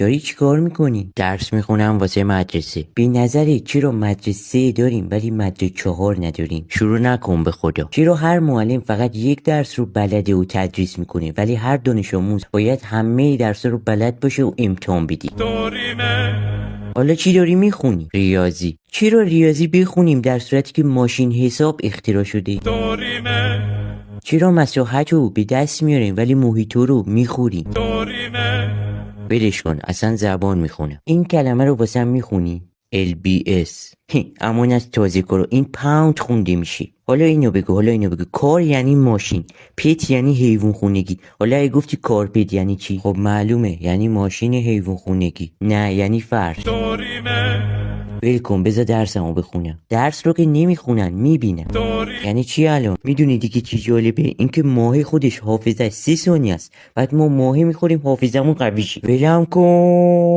داری چی کار میکنی؟ درس میخونم واسه مدرسه. به نظرت چرا مدرسه داریم ولی مدرسه 4 نداریم؟ شروع نکن به خدا. چرا هر معلم فقط یک درس رو بلده و تدریس میکنه ولی هر دانش آموز باید همه درس رو بلد باشه و امتحان بدی؟ حالا چی داری میخونی؟ ریاضی. چرا ریاضی بخونیم در صورتی که ماشین حساب اختراع شده؟ چرا مساحت رو به دست میاریم ولی محیط رو میخوریم؟ بدش کن، اصلا زبان میخونم. این کلمه رو واسم میخونی؟ LBS. امان از تازه کارو، این پاوند خونده میشه. حالا اینو بگو. کار یعنی ماشین، پت یعنی حیوان خونگی. حالا اگه گفتی کارپت یعنی چی؟ خب معلومه، یعنی ماشین حیوان خونگی. نه یعنی فرش. ول کن، بذار درسمو بخونم. درس رو که نمیخونن، میبینن. یعنی چی الان؟ میدونی دیگه چی جالبه؟ اینکه ماهی خودش حافظه 3 ثانیه است، بعد ما ماهی میخوریم حافظمون قوی شه. ولم کن.